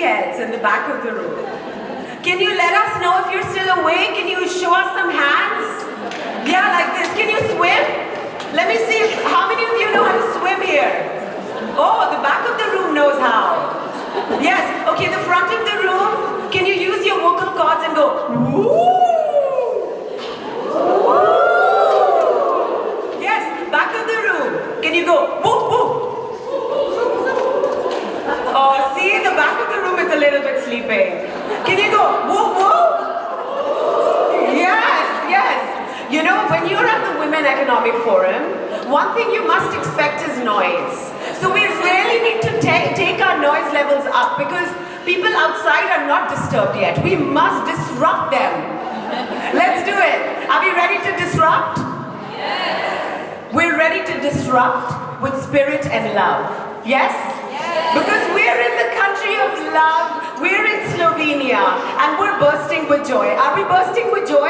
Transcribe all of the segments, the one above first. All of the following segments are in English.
sleepyheads in the back of the room. Can you let us know if you're still awake? Can you show us some hands? Yeah, like this. Can you swim? Let me see how many of you know how to swim here? Oh, the back of the room knows how. Yes, okay, the front of the room, can you use your vocal cords and go, woo? Yes, back of the room, can you go, woo, woo? Oh, see, the back of the room is a little bit sleeping. Can you go, woo, woo? Yes, yes. You know, when you're at the Women Economic Forum, one thing you must expect is noise. So we really need to take our noise levels up because people outside are not disturbed yet. We must disrupt them. Let's do it. Are we ready to disrupt? Yes. We're ready to disrupt with spirit and love. Yes? Yes. Because we're in the country of love. We're in Slovenia and we're bursting with joy. Are we bursting with joy?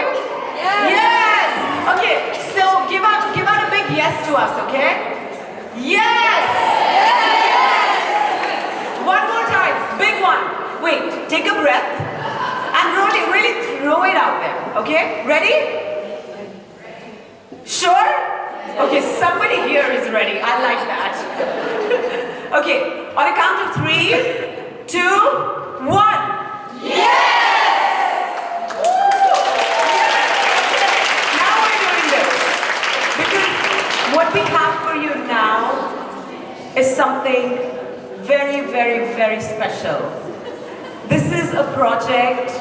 Yes. Yes. Okay, so give out a big yes to us, okay? Yes! Yes! One more time, big one. Wait, take a breath and really throw it out there, okay? Ready? Sure? Okay, somebody here is ready. I like that. Okay, on a count of 3, 2, 1. Yes! Now we're doing this. Because what we have for you now is something very, very, very special. This is a project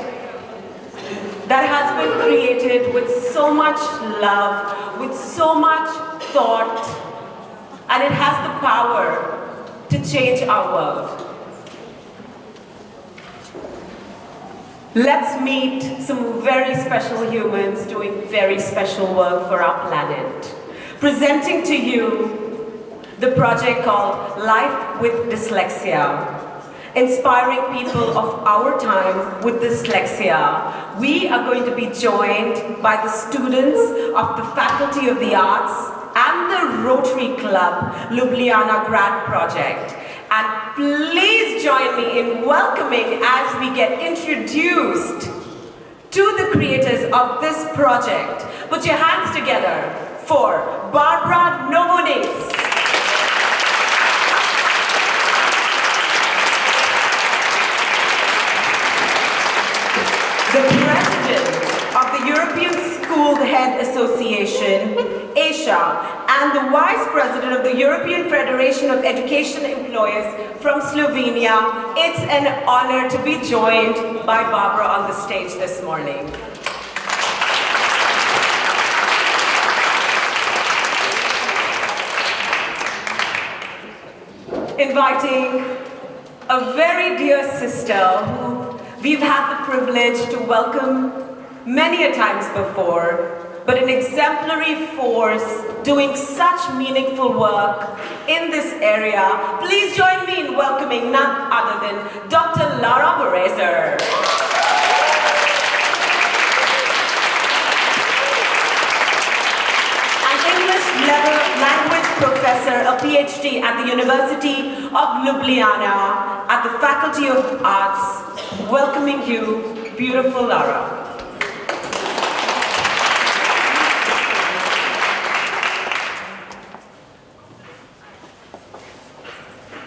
that has been created with so much love, with so much thought, and it has the power to change our world. Let's meet some very special humans doing very special work for our planet. Presenting to you the project called Life with Dyslexia, inspiring people of our time with dyslexia. We are going to be joined by the students of the Faculty of the Arts and the Rotary Club, Ljubljana Grad Project. And please join me in welcoming as we get introduced to the creators of this project. Put your hands together for Barbara Novonets. The President of the European School Head Association, Asia, and the Vice President of the European Federation of Education Employers from Slovenia. It's an honor to be joined by Barbara on the stage this morning. Inviting a very dear sister who we've had the privilege to welcome many a times before, but an exemplary force doing such meaningful work in this area. Please join me in welcoming none other than Dr. Lara Berezer. Language professor, a PhD at the University of Ljubljana at the Faculty of Arts. Welcoming you, beautiful Lara.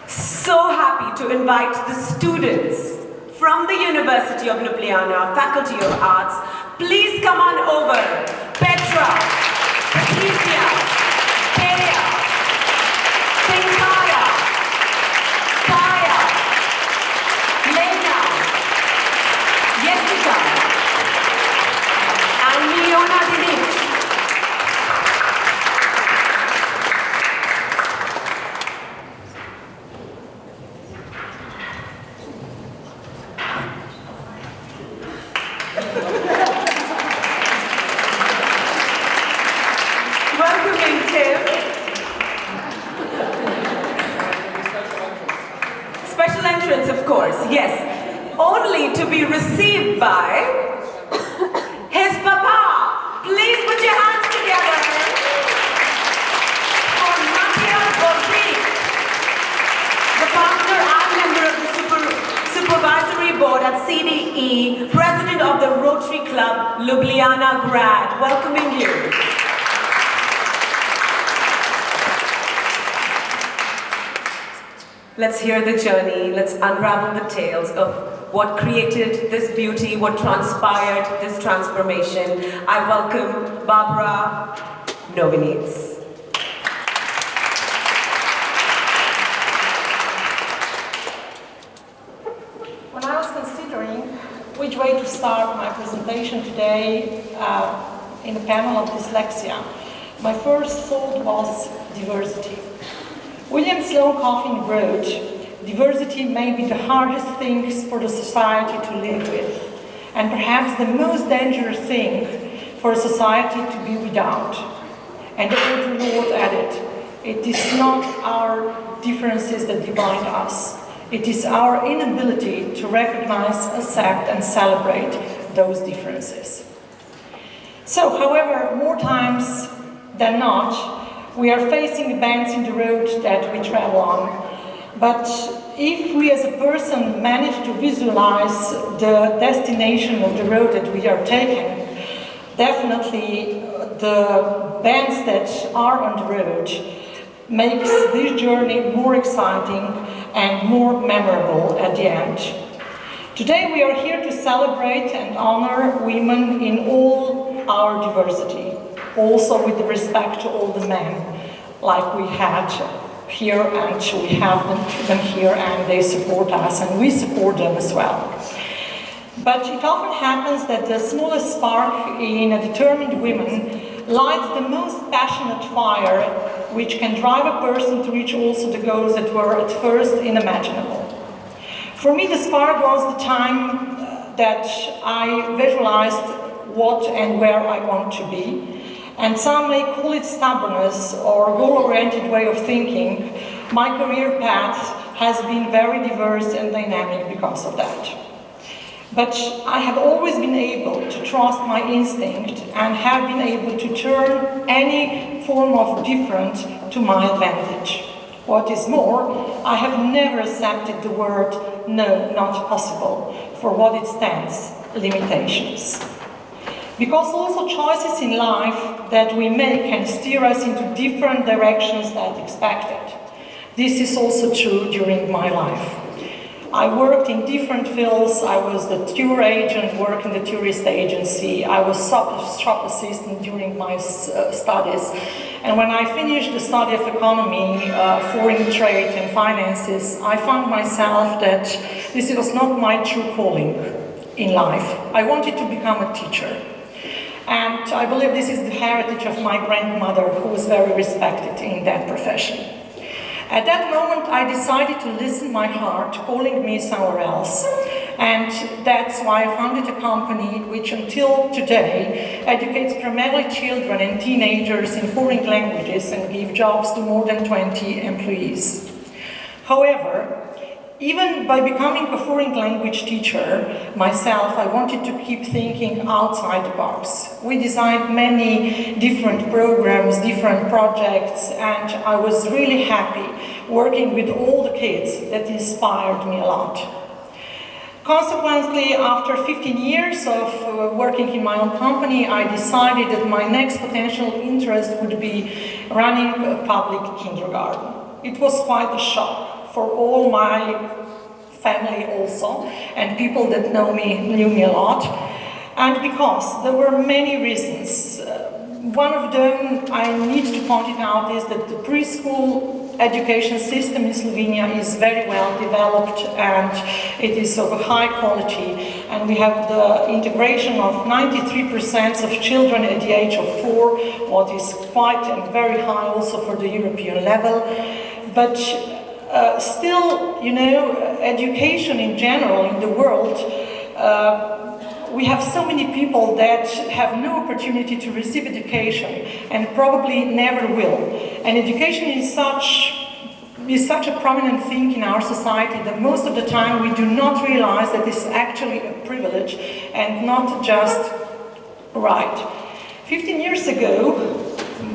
So happy to invite the students from the University of Ljubljana, Faculty of Arts. Please come on over. Petra, Patricia, of course, yes, only to be received by his papa. Please put your hands together for Mattia Borgi, the founder and member of the supervisory CE, President of the Rotary Club, Ljubljana Grad, welcoming you. Let's hear the journey, let's unravel the tales of what created this beauty, what transpired this transformation. I welcome Barbara Novinitz. When I was considering which way to start my presentation today in the panel of dyslexia, my first thought was diversity. William Sloane Coffin wrote, "Diversity may be the hardest things for the society to live with, and perhaps the most dangerous thing for a society to be without." And the older Lord added, "It is not our differences that divide us. It is our inability to recognize, accept, and celebrate those differences." So, however, more times than not, we are facing bends in the road that we travel on. But if we as a person manage to visualize the destination of the road that we are taking, definitely the bends that are on the road makes this journey more exciting and more memorable at the end. Today we are here to celebrate and honor women in all our diversity, also with respect to all the men, like we had here, and we have them here and they support us and we support them as well. But it often happens that the smallest spark in a determined woman lights the most passionate fire which can drive a person to reach also the goals that were at first unimaginable. For me, the spark was the time that I visualized what and where I want to be. And some may call it stubbornness or goal-oriented way of thinking. My career path has been very diverse and dynamic because of that. But I have always been able to trust my instinct and have been able to turn any form of difference to my advantage. What is more, I have never accepted the word "no, not possible" for what it stands, limitations. Because also choices in life that we make can steer us into different directions than expected. This is also true during my life. I worked in different fields. I was the tour agent, worked in the tourist agency. I was shop assistant during my studies. And when I finished the study of economy, foreign trade and finances, I found myself that this was not my true calling in life. I wanted to become a teacher. And I believe this is the heritage of my grandmother, who was very respected in that profession. At that moment, I decided to listen to my heart, calling me somewhere else. And that's why I founded a company which until today educates primarily children and teenagers in foreign languages and gives jobs to more than 20 employees. However, even by becoming a foreign language teacher myself, I wanted to keep thinking outside the box. We designed many different programs, different projects, and I was really happy working with all the kids. That inspired me a lot. Consequently, after 15 years of working in my own company, I decided that my next potential interest would be running a public kindergarten. It was quite a shock for all my family also, and people that knew me a lot, and because there were many reasons. One of them I need to point it out is that the preschool education system in Slovenia is very well developed and it is of a high quality, and we have the integration of 93% of children at the age of 4, what is quite and very high also for the European level. But still, you know, education in general in the world, we have so many people that have no opportunity to receive education and probably never will. And education is such a prominent thing in our society that most of the time we do not realize that it's actually a privilege and not just right. 15 years ago,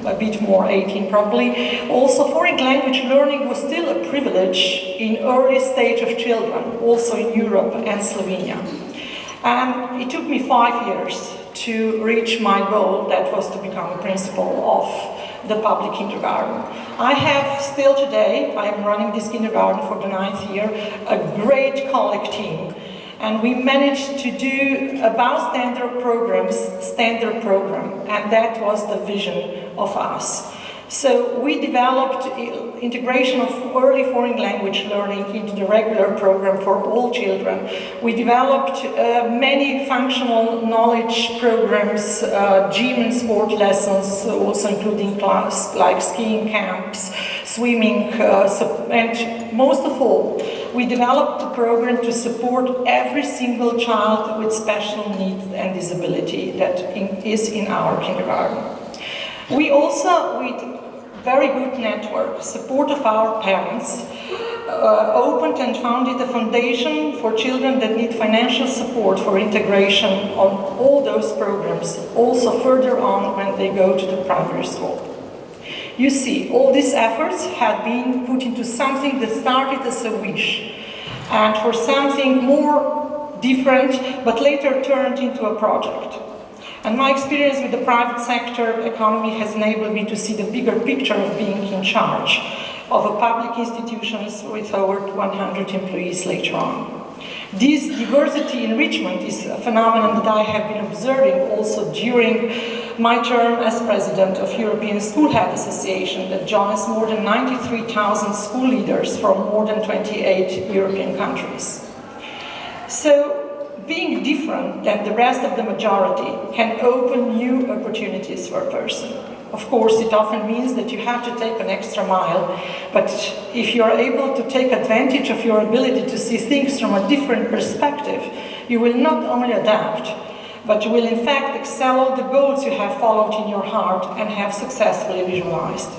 a bit more, 18 probably, also foreign language learning was still a privilege in early stage of children, also in Europe and Slovenia. And it took me 5 years to reach my goal, that was to become a principal of the public kindergarten. I have still today, I am running this kindergarten for the 9th year, a great colleague team. And we managed to do about standard program, and that was the vision of us. So we developed integration of early foreign language learning into the regular program for all children. We developed many functional knowledge programs, gym and sport lessons, also including class like skiing camps, swimming, and most of all, we developed the program to support every single child with special needs and disability that is in our kindergarten. We also, with very good network, support of our parents, opened and founded a foundation for children that need financial support for integration on all those programs, also further on when they go to the primary school. You see, all these efforts had been put into something that started as a wish, and for something more different, but later turned into a project. And my experience with the private sector economy has enabled me to see the bigger picture of being in charge of a public institutions with over 100 employees later on. This diversity enrichment is a phenomenon that I have been observing also during my term as president of European School Head Association that joins more than 93,000 school leaders from more than 28 European countries. So, being different than the rest of the majority can open new opportunities for a person. Of course, it often means that you have to take an extra mile, but if you are able to take advantage of your ability to see things from a different perspective, you will not only adapt, but you will in fact excel all the goals you have followed in your heart and have successfully visualized.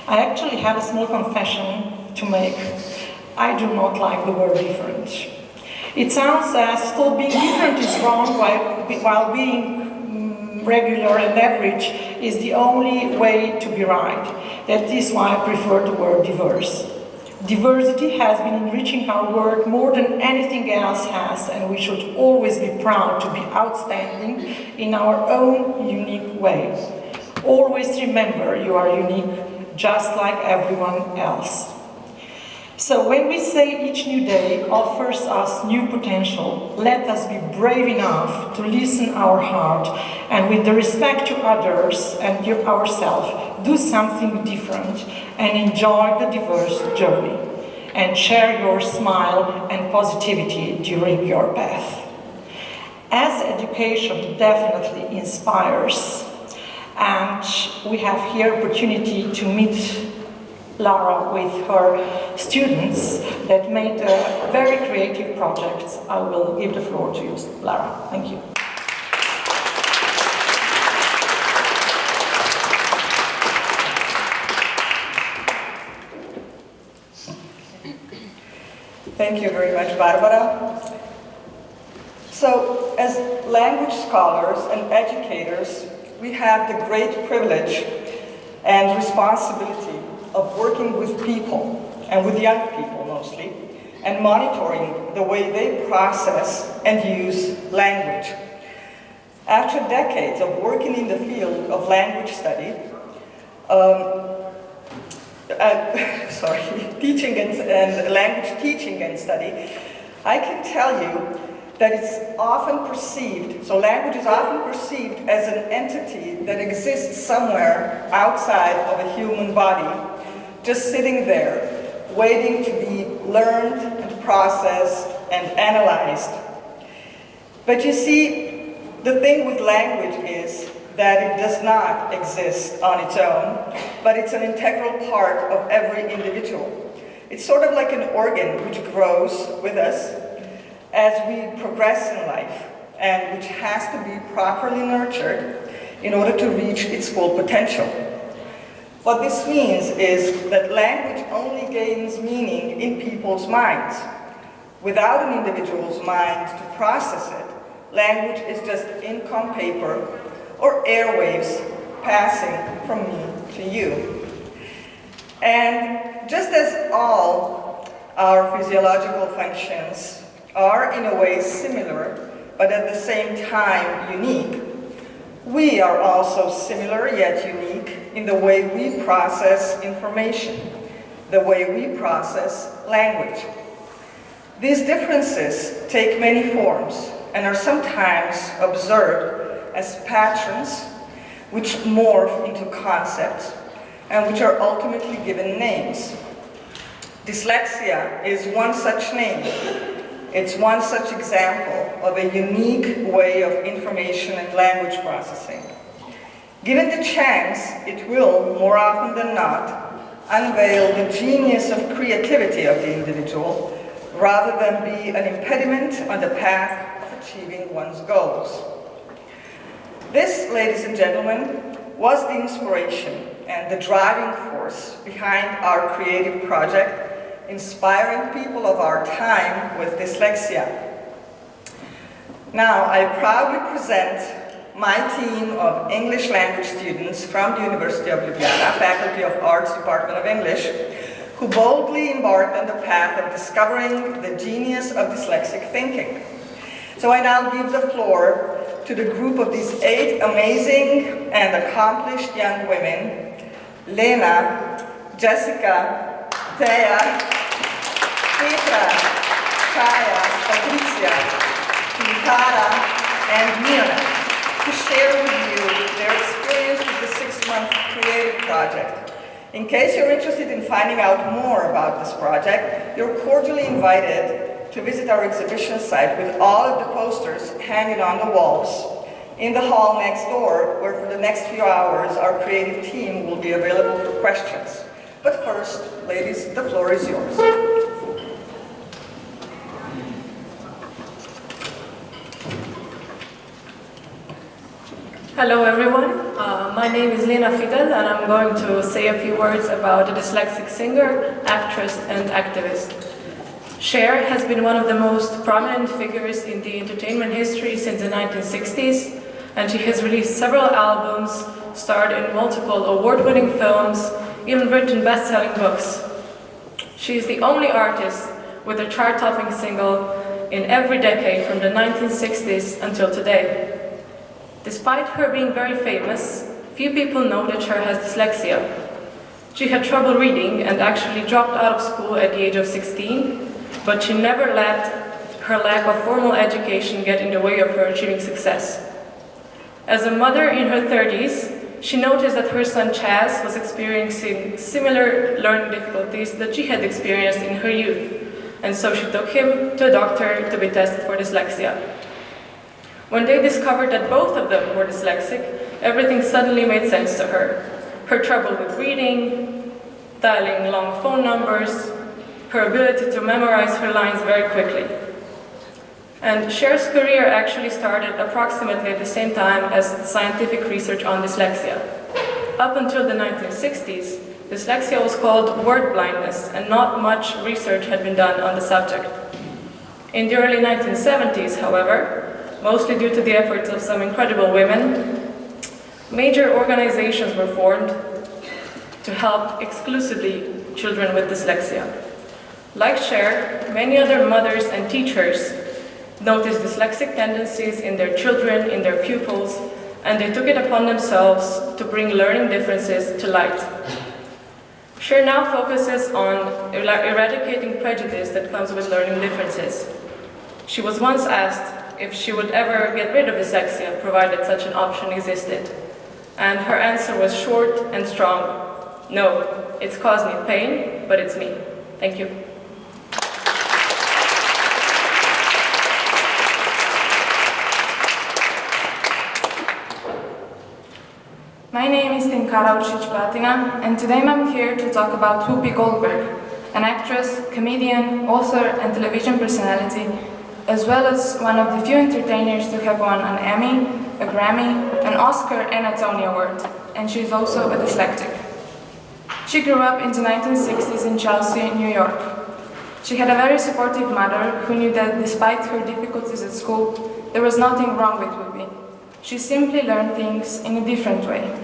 I actually have a small confession to make. I do not like the word different. It sounds as though being different is wrong while being regular and average is the only way to be right. That is why I prefer the word diverse. Diversity has been enriching our work more than anything else has, and we should always be proud to be outstanding in our own unique way. Always remember you are unique, just like everyone else. So when we say each new day offers us new potential, let us be brave enough to listen our heart and with the respect to others and ourselves, do something different and enjoy the diverse journey and share your smile and positivity during your path. As education definitely inspires, and we have here opportunity to meet Lara with her students that made very creative projects. I will give the floor to you, Lara. Thank you. Thank you very much, Barbara. So, as language scholars and educators, we have the great privilege and responsibility of working with people, and with young people mostly, and monitoring the way they process and use language. After decades of working in the field of language study, teaching and language teaching and study, I can tell you that it's often perceived, so language is often perceived as an entity that exists somewhere outside of a human body, just sitting there, waiting to be learned and processed and analyzed. But you see, the thing with language is that it does not exist on its own, but it's an integral part of every individual. It's sort of like an organ which grows with us as we progress in life, and which has to be properly nurtured in order to reach its full potential. What this means is that language only gains meaning in people's minds. Without an individual's mind to process it, language is just ink on paper or airwaves passing from me to you. And just as all our physiological functions are in a way similar but at the same time unique, we are also similar yet unique in the way we process information, the way we process language. These differences take many forms and are sometimes observed as patterns which morph into concepts and which are ultimately given names. Dyslexia is one such name. It's one such example of a unique way of information and language processing. Given the chance, it will, more often than not, unveil the genius of creativity of the individual, rather than be an impediment on the path of achieving one's goals. This, ladies and gentlemen, was the inspiration and the driving force behind our creative project, inspiring people of our time with dyslexia. Now, I proudly present my team of English language students from the University of Ljubljana, Faculty of Arts Department of English, who boldly embarked on the path of discovering the genius of dyslexic thinking. So I now give the floor to the group of these 8 amazing and accomplished young women: Lena, Jessica, Thea, Petra, Kaya, Patricia, Kinkara, and Mirna, to share with you their experience with the 6-month creative project. In case you're interested in finding out more about this project, you're cordially invited to visit our exhibition site with all of the posters hanging on the walls in the hall next door, where for the next few hours our creative team will be available for questions. But first, ladies, the floor is yours. Hello everyone, my name is Lena Fidel and I'm going to say a few words about a dyslexic singer, actress and activist. Cher has been one of the most prominent figures in the entertainment history since the 1960s, and she has released several albums, starred in multiple award-winning films, even written best-selling books. She is the only artist with a chart-topping single in every decade from the 1960s until today. Despite her being very famous, few people know that Cher has dyslexia. She had trouble reading and actually dropped out of school at the age of 16, but she never let her lack of formal education get in the way of her achieving success. As a mother in her 30s, she noticed that her son Chaz was experiencing similar learning difficulties that she had experienced in her youth, and so she took him to a doctor to be tested for dyslexia. When they discovered that both of them were dyslexic, everything suddenly made sense to her. Her trouble with reading, dialing long phone numbers, her ability to memorize her lines very quickly. And Cher's career actually started approximately at the same time as scientific research on dyslexia. Up until the 1960s, dyslexia was called word blindness, and not much research had been done on the subject. In the early 1970s, however, mostly due to the efforts of some incredible women, major organizations were formed to help exclusively children with dyslexia. Like Cher, many other mothers and teachers noticed dyslexic tendencies in their children, in their pupils, and they took it upon themselves to bring learning differences to light. Cher now focuses on eradicating prejudice that comes with learning differences. She was once asked if she would ever get rid of dyslexia, provided such an option existed. And her answer was short and strong: no, it's caused me pain, but it's me. Thank you. My name is Tinkara Ušić-Platina, and today I'm here to talk about Whoopi Goldberg, an actress, comedian, author, and television personality, as well as one of the few entertainers to have won an Emmy, a Grammy, an Oscar, and a Tony Award, and she's also a dyslexic. She grew up in the 1960s in Chelsea, New York. She had a very supportive mother who knew that despite her difficulties at school, there was nothing wrong with Whoopi. She simply learned things in a different way.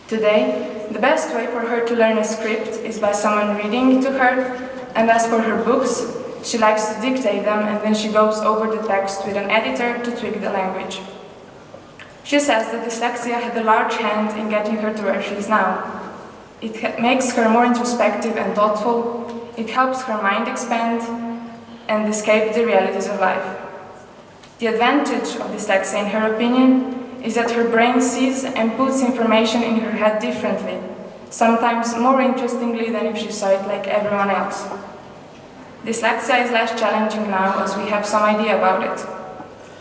Today, the best way for her to learn a script is by someone reading it to her, and as for her books, She likes to dictate them and then she goes over the text with an editor to tweak the language. She says that dyslexia had a large hand in getting her to where she is now. It makes her more introspective and thoughtful, it helps her mind expand and escape the realities of life. The advantage of dyslexia, in her opinion, is that her brain sees and puts information in her head differently, sometimes more interestingly than if she saw it like everyone else. Dyslexia is less challenging now as we have some idea about it.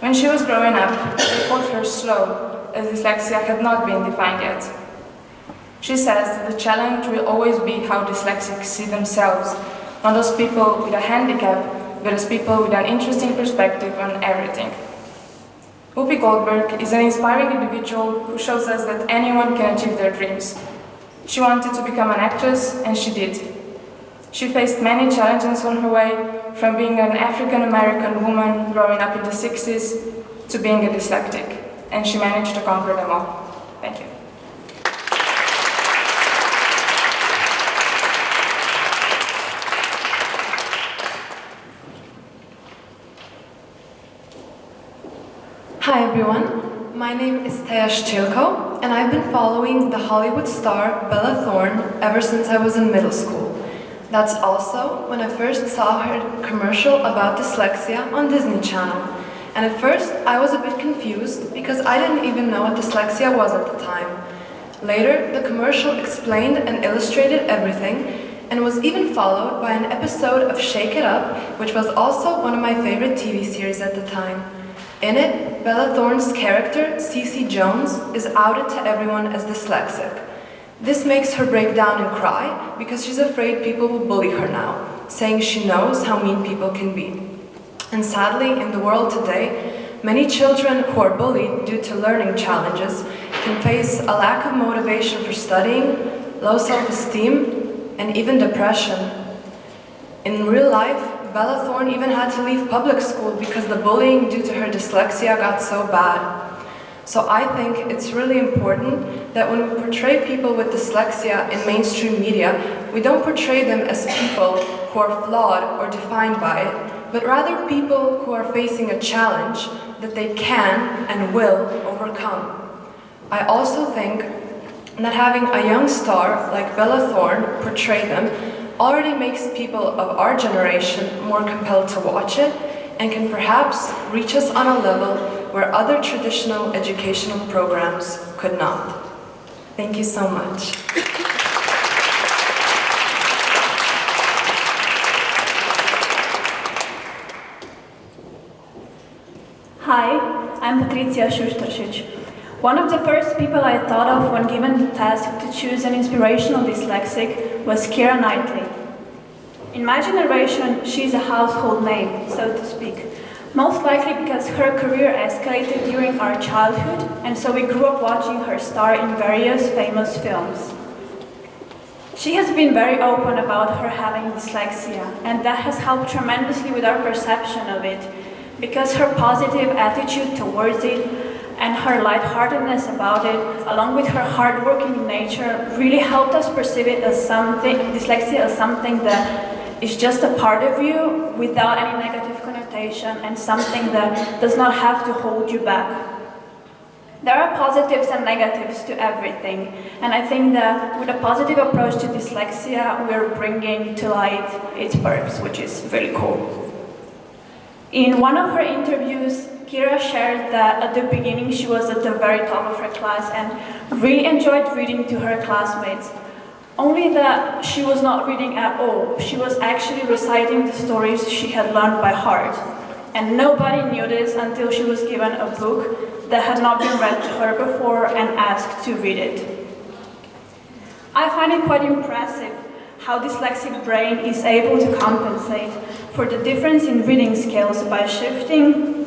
When she was growing up, they called her slow, as dyslexia had not been defined yet. She says that the challenge will always be how dyslexics see themselves, not as people with a handicap, but as people with an interesting perspective on everything. Whoopi Goldberg is an inspiring individual who shows us that anyone can achieve their dreams. She wanted to become an actress, and she did. She faced many challenges on her way, from being an African-American woman growing up in the 60s to being a dyslexic, and she managed to conquer them all. Thank you. Hi everyone, my name is Teja Shchilko, and I've been following the Hollywood star Bella Thorne ever since I was in middle school. That's also when I first saw her commercial about dyslexia on Disney Channel. And at first I was a bit confused because I didn't even know what dyslexia was at the time. Later, the commercial explained and illustrated everything, and was even followed by an episode of Shake It Up, which was also one of my favorite TV series at the time. In it, Bella Thorne's character, Cece Jones, is outed to everyone as dyslexic. This makes her break down and cry because she's afraid people will bully her now, saying she knows how mean people can be. And sadly, in the world today, many children who are bullied due to learning challenges can face a lack of motivation for studying, low self-esteem, and even depression. In real life, Bella Thorne even had to leave public school because the bullying due to her dyslexia got so bad. So I think it's really important that when we portray people with dyslexia in mainstream media, we don't portray them as people who are flawed or defined by it, but rather people who are facing a challenge that they can and will overcome. I also think that having a young star like Bella Thorne portray them already makes people of our generation more compelled to watch it and can perhaps reach us on a level where other traditional educational programs could not. Thank you so much. Hi, I'm Patricia Šuštaršić. One of the first people I thought of when given the task to choose an inspirational dyslexic was Keira Knightley. In my generation, she's a household name, so to speak. Most likely because her career escalated during our childhood, and so we grew up watching her star in various famous films. She has been very open about her having dyslexia, and that has helped tremendously with our perception of it, because her positive attitude towards it and her lightheartedness about it, along with her hardworking nature, really helped us perceive it as something, dyslexia as something that is just a part of you without any negative connotation and something that does not have to hold you back. There are positives and negatives to everything, and I think that with a positive approach to dyslexia, we're bringing to light its perks, which is really cool. In one of her interviews, Keira shared that at the beginning she was at the very top of her class and really enjoyed reading to her classmates. Only that she was not reading at all. She was actually reciting the stories she had learned by heart. And nobody knew this until she was given a book that had not been read to her before and asked to read it. I find it quite impressive how dyslexic brain is able to compensate for the difference in reading skills by shifting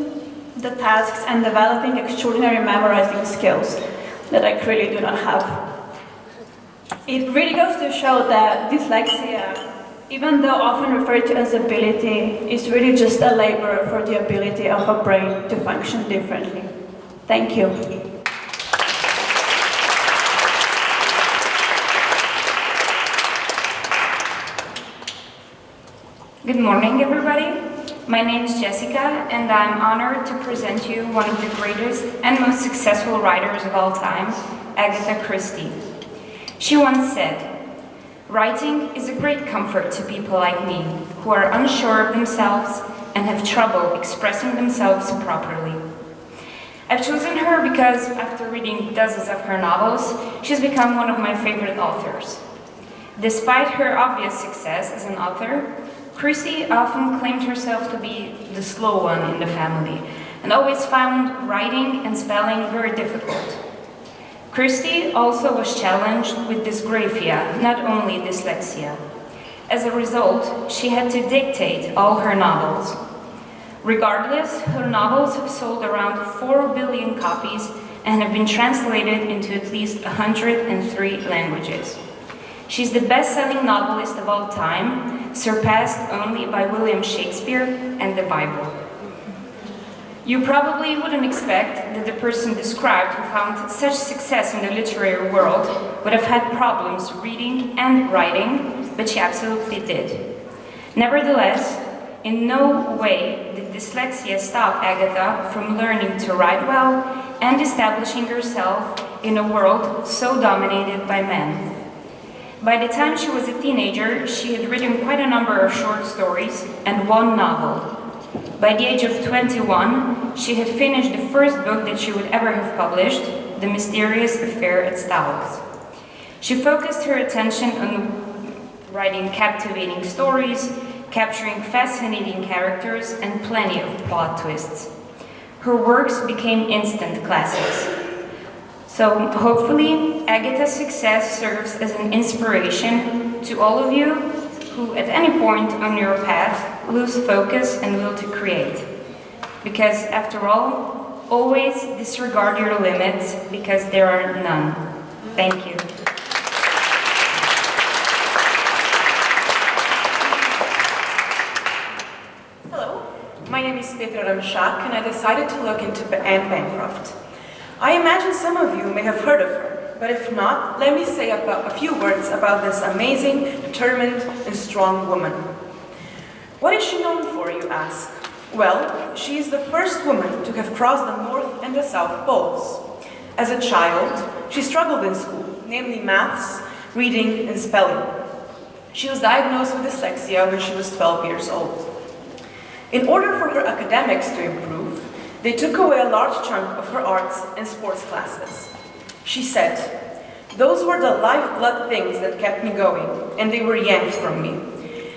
the tasks and developing extraordinary memorizing skills that I clearly do not have. It really goes to show that dyslexia, even though often referred to as ability, is really just a labor for the ability of a brain to function differently. Thank you. Good morning, everybody. My name is Jessica, and I'm honored to present you one of the greatest and most successful writers of all time, Agatha Christie. She once said, "Writing is a great comfort to people like me, who are unsure of themselves and have trouble expressing themselves properly." I've chosen her because after reading dozens of her novels, she's become one of my favorite authors. Despite her obvious success as an author, Christie often claimed herself to be the slow one in the family and always found writing and spelling very difficult. Christie also was challenged with dysgraphia, not only dyslexia. As a result, she had to dictate all her novels. Regardless, her novels have sold around 4 billion copies and have been translated into at least 103 languages. She's the best-selling novelist of all time, surpassed only by William Shakespeare and the Bible. You probably wouldn't expect that the person described who found such success in the literary world would have had problems reading and writing, but she absolutely did. Nevertheless, in no way did dyslexia stop Agatha from learning to write well and establishing herself in a world so dominated by men. By the time she was a teenager, she had written quite a number of short stories and one novel. By the age of 21, she had finished the first book that she would ever have published, The Mysterious Affair at Staub's. She focused her attention on writing captivating stories, capturing fascinating characters, and plenty of plot twists. Her works became instant classics. So hopefully, Agatha's success serves as an inspiration to all of you who, at any point on your path, lose focus and will to create. Because after all, always disregard your limits, because there are none. Thank you. Hello, my name is Petra Ramshak, and I decided to look into Anne Bancroft. I imagine some of you may have heard of her, but if not, let me say a few words about this amazing, determined, and strong woman. What is she known for, you ask? Well, she is the first woman to have crossed the North and the South Poles. As a child, she struggled in school, namely maths, reading, and spelling. She was diagnosed with dyslexia when she was 12 years old. In order for her academics to improve, they took away a large chunk of her arts and sports classes. She said, "Those were the lifeblood things that kept me going, and they were yanked from me.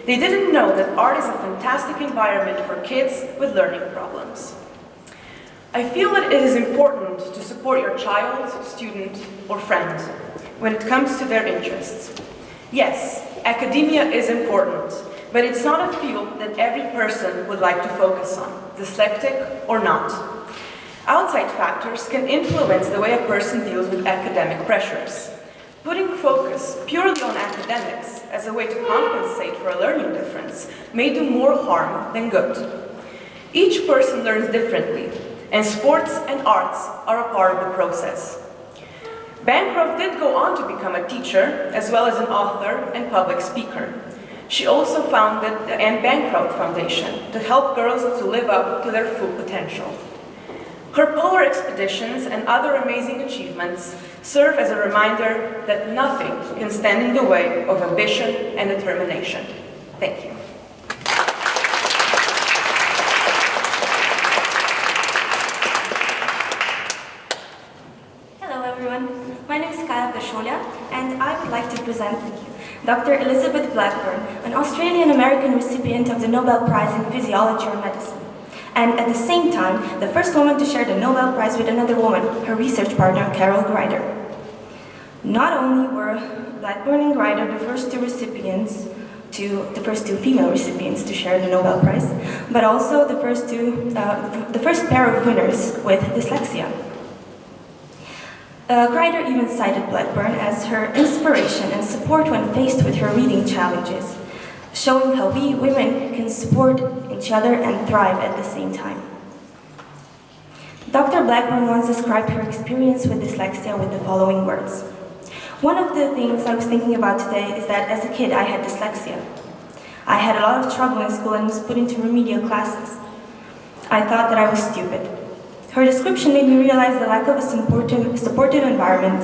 They didn't know that art is a fantastic environment for kids with learning problems." I feel that it is important to support your child, student, or friend when it comes to their interests. Yes, academia is important, but it's not a field that every person would like to focus on, dyslexic or not. Outside factors can influence the way a person deals with academic pressures. Putting focus purely on academics as a way to compensate for a learning difference may do more harm than good. Each person learns differently, and sports and arts are a part of the process. Bancroft did go on to become a teacher, as well as an author and public speaker. She also founded the Anne Bancroft Foundation to help girls to live up to their full potential. Her polar expeditions and other amazing achievements serve as a reminder that nothing can stand in the way of ambition and determination. Thank you. Hello everyone, my name is Kaya Pesholia, and I would like to present Dr. Elizabeth Blackburn, an Australian-American recipient of the Nobel Prize in Physiology or Medicine, and at the same time, the first woman to share the Nobel Prize with another woman, her research partner, Carol Greider. Not only were Blackburn and Greider the first two female recipients to share the Nobel Prize, but also the first pair of winners with dyslexia. Greider even cited Blackburn as her inspiration and support when faced with her reading challenges, showing how we women can support each other and thrive at the same time. Dr. Blackburn once described her experience with dyslexia with the following words. "One of the things I was thinking about today is that as a kid I had dyslexia. I had a lot of trouble in school and was put into remedial classes. I thought that I was stupid. Her description made me realize the lack of a supportive environment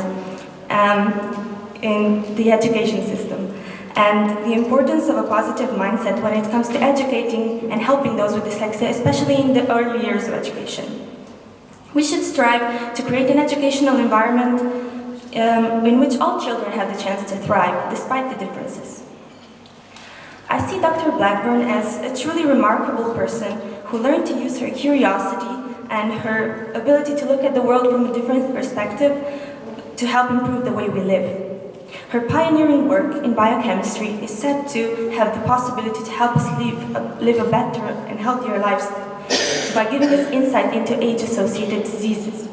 in the education system, and the importance of a positive mindset when it comes to educating and helping those with dyslexia, especially in the early years of education. We should strive to create an educational environment in which all children have the chance to thrive, despite the differences. I see Dr. Blackburn as a truly remarkable person who learned to use her curiosity and her ability to look at the world from a different perspective to help improve the way we live. Her pioneering work in biochemistry is said to have the possibility to help us live a better and healthier lives by giving us insight into age-associated diseases.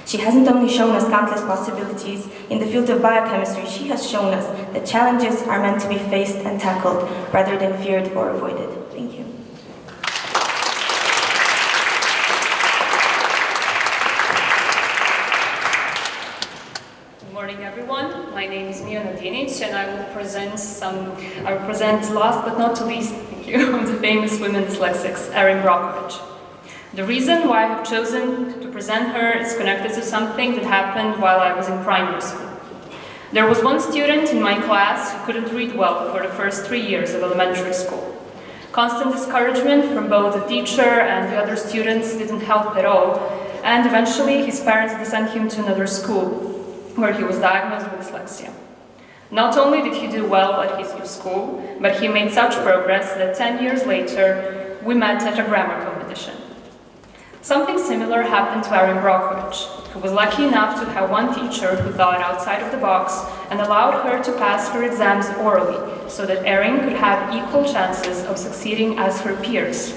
She hasn't only shown us countless possibilities in the field of biochemistry, she has shown us that challenges are meant to be faced and tackled rather than feared or avoided. Thank you. Good morning, everyone. My name is Mia Nadinic, and I will present last but not least, thank you, of the famous women dyslexics, Erin Brockovich. The reason why I have chosen to present her is connected to something that happened while I was in primary school. There was one student in my class who couldn't read well for the first 3 years of elementary school. Constant discouragement from both the teacher and the other students didn't help at all, and eventually his parents sent him to another school, where he was diagnosed with dyslexia. Not only did he do well at his new school, but he made such progress that 10 years later, we met at a grammar competition. Something similar happened to Erin Brockovich, who was lucky enough to have one teacher who thought outside of the box and allowed her to pass her exams orally, so that Erin could have equal chances of succeeding as her peers.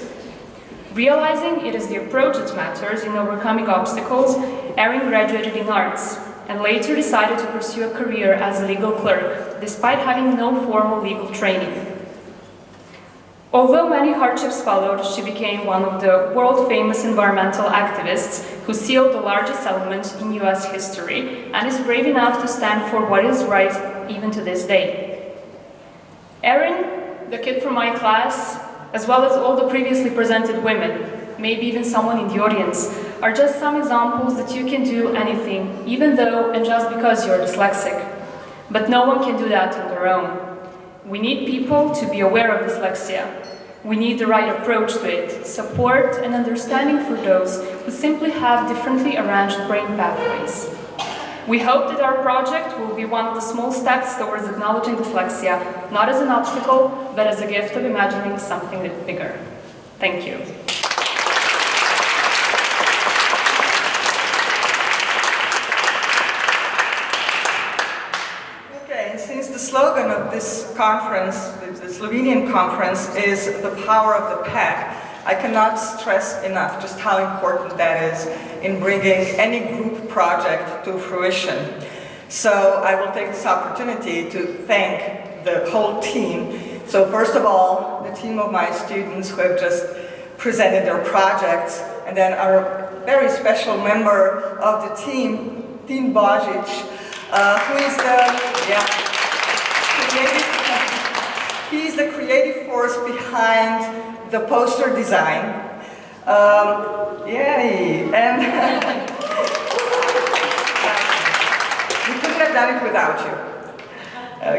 Realizing it is the approach that matters in overcoming obstacles, Erin graduated in arts, and later decided to pursue a career as a legal clerk, despite having no formal legal training. Although many hardships followed, she became one of the world-famous environmental activists who sealed the largest settlement in US history and is brave enough to stand for what is right even to this day. Erin, the kid from my class, as well as all the previously presented women, maybe even someone in the audience, are just some examples that you can do anything, even though and just because you're dyslexic. But no one can do that on their own. We need people to be aware of dyslexia. We need the right approach to it, support and understanding for those who simply have differently arranged brain pathways. We hope that our project will be one of the small steps towards acknowledging dyslexia, not as an obstacle, but as a gift of imagining something bigger. Thank you. The slogan of this conference, the Slovenian conference, is the power of the pack. I cannot stress enough just how important that is in bringing any group project to fruition. So I will take this opportunity to thank the whole team. So first of all, the team of my students who have just presented their projects, and then our very special member of the team, Tin Božić, who is he's the creative force behind the poster design. Yay! And we couldn't have done it without you.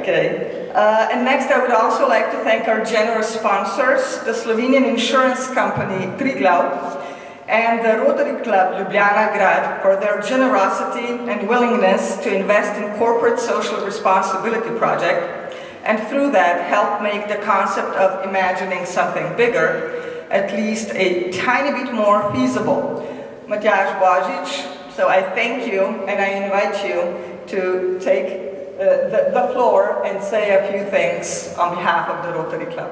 Okay. And next, I would also like to thank our generous sponsors, the Slovenian insurance company Triglav and the Rotary Club Ljubljana Grad, for their generosity and willingness to invest in corporate social responsibility project, and through that help make the concept of imagining something bigger at least a tiny bit more feasible. Matjaž Božić, so I thank you and I invite you to take the floor and say a few things on behalf of the Rotary Club.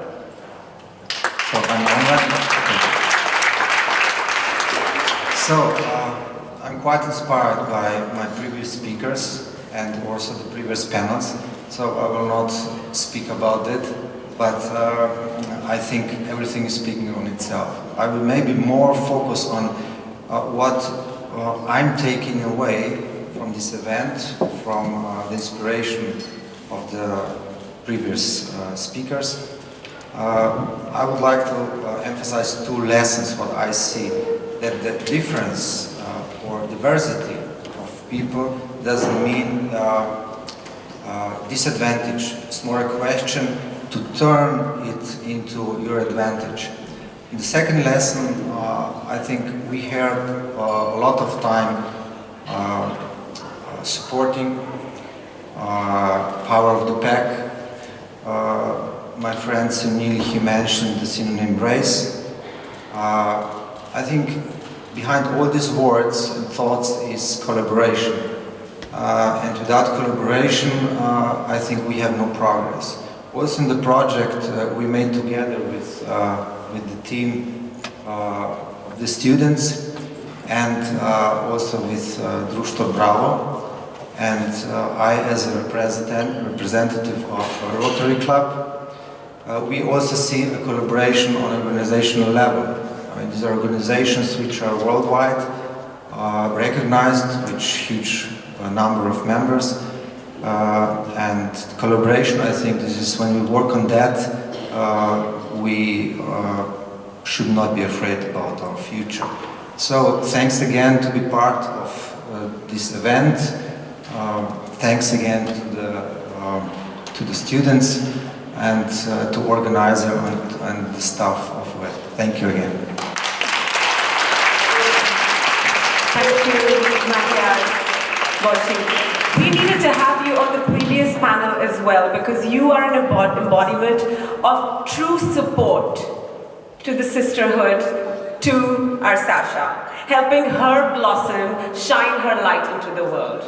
I'm quite inspired by my previous speakers and also the previous panels, so I will not speak about it, but I think everything is speaking on itself. I will maybe more focus on what I'm taking away from this event, from the inspiration of the previous speakers. I would like to emphasize two lessons what I see. That the difference or diversity of people doesn't mean disadvantage. It's more a question to turn it into your advantage. In the second lesson, I think we have a lot of time supporting power of the pack. My friend Sunil, he mentioned the synonym race. I think behind all these words and thoughts is collaboration. And without collaboration, I think we have no progress. Also in the project we made together with the team of the students and also with Društvo Bravo. And I, as a representative of a Rotary Club, we also see a collaboration on organizational level. I mean, these are organizations which are worldwide recognized, with huge number of members. And collaboration, I think this is when we work on that, we should not be afraid about our future. So thanks again to be part of this event. Thanks again to the students and to organizer and the staff of WET. Thank you again. Thank you, Matthias. We needed to have you on the previous panel as well because you are an embodiment of true support to the sisterhood, to our Sasha, helping her blossom, shine her light into the world.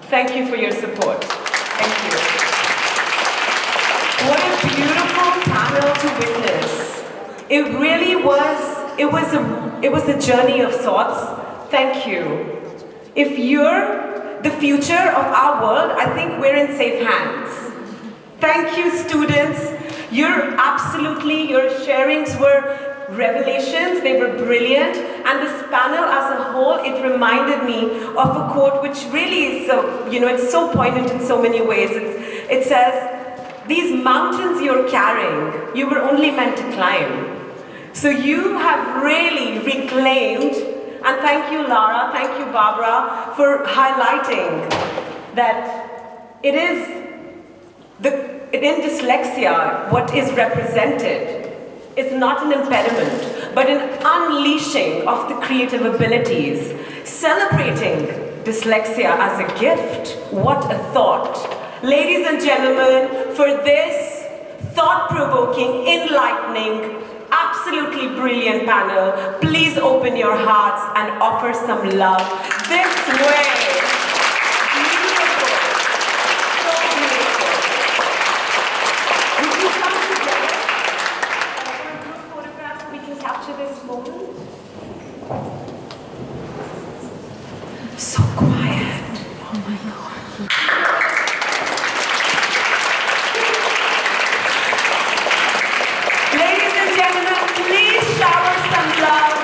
Thank you for your support. Thank you. What a beautiful panel to witness. It really was, it was a journey of sorts. Thank you. If you're the future of our world, I think we're in safe hands. Thank you, students. Your sharings were revelations, they were brilliant, and this panel as a whole, it reminded me of a quote which really is so, it's so poignant in so many ways. It says, these mountains you're carrying, you were only meant to climb. So you have really reclaimed, and thank you Lara, thank you Barbara, for highlighting that it is, in dyslexia, what is represented is not an impediment, but an unleashing of the creative abilities, celebrating dyslexia as a gift. What a thought. Ladies and gentlemen, for this thought-provoking, enlightening, absolutely brilliant panel, please open your hearts and offer some love this way. Beautiful. So beautiful. Would you come together for a group photograph so we can capture this moment? So quiet. Oh my God. Ladies and gentlemen, please shower some love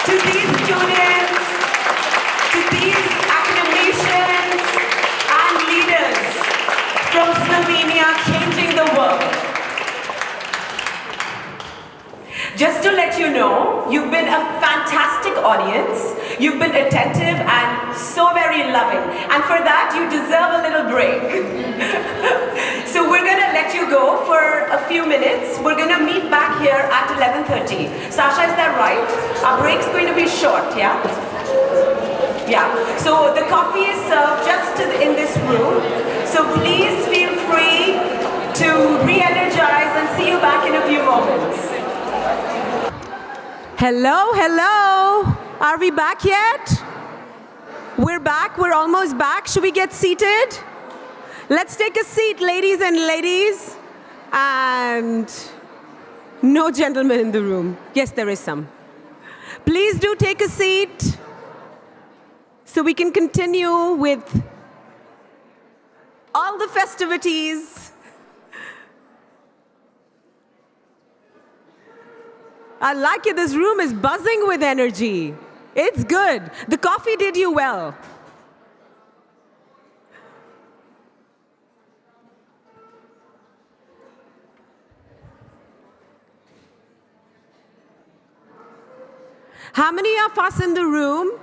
to these students, to these academicians and leaders from Slovenia changing the world. Just to let you know, you've been a fantastic audience. You've been attentive and so very loving. And for that, you deserve a little break. So we're going to let you go for a few minutes. We're going to meet back here at 11:30. Sasha, is that right? Our break's going to be short, yeah? Yeah. So the coffee is served just in this room. So please feel free to re-energize and see you back in a few moments. Hello, hello. Are we back yet? We're back. We're almost back. Should we get seated? Let's take a seat, ladies and ladies. And no gentlemen in the room. Yes, there is some. Please do take a seat so we can continue with all the festivities. I like it. This room is buzzing with energy. It's good. The coffee did you well. How many of us in the room,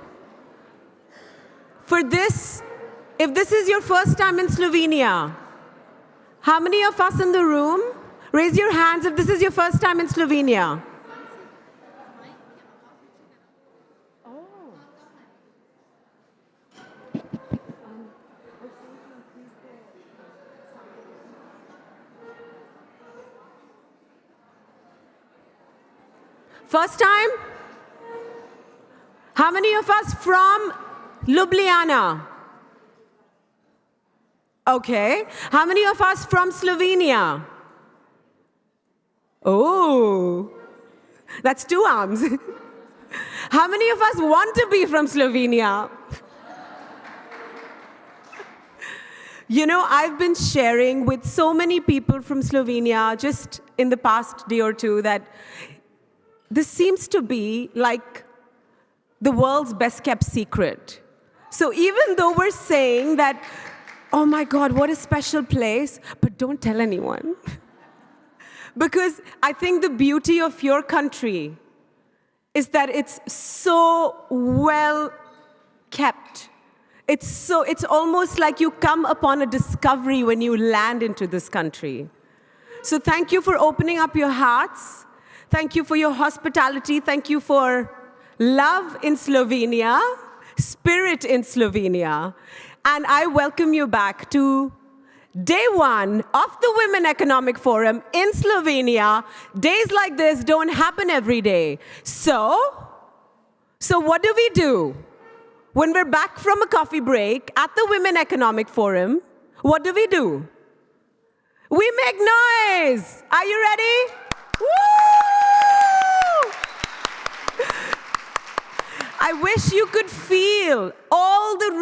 for this, if this is your first time in Slovenia, how many of us in the room, raise your hands if this is your first time in Slovenia? First time? How many of us from Ljubljana? Okay. How many of us from Slovenia? Oh, that's 2 arms. How many of us want to be from Slovenia? You know, I've been sharing with so many people from Slovenia just in the past day or two that this seems to be like the world's best kept secret. So even though we're saying that, oh my God, what a special place, but don't tell anyone. Because I think the beauty of your country is that it's so well kept. It's almost like you come upon a discovery when you land into this country. So thank you for opening up your hearts. Thank you for your hospitality. Thank you for love in Slovenia, spirit in Slovenia. And I welcome you back to day 1 of the Women Economic Forum in Slovenia. Days like this don't happen every day. So what do we do? When we're back from a coffee break at the Women Economic Forum, what do? We make noise. Are you ready? Woo! I wish you could feel all the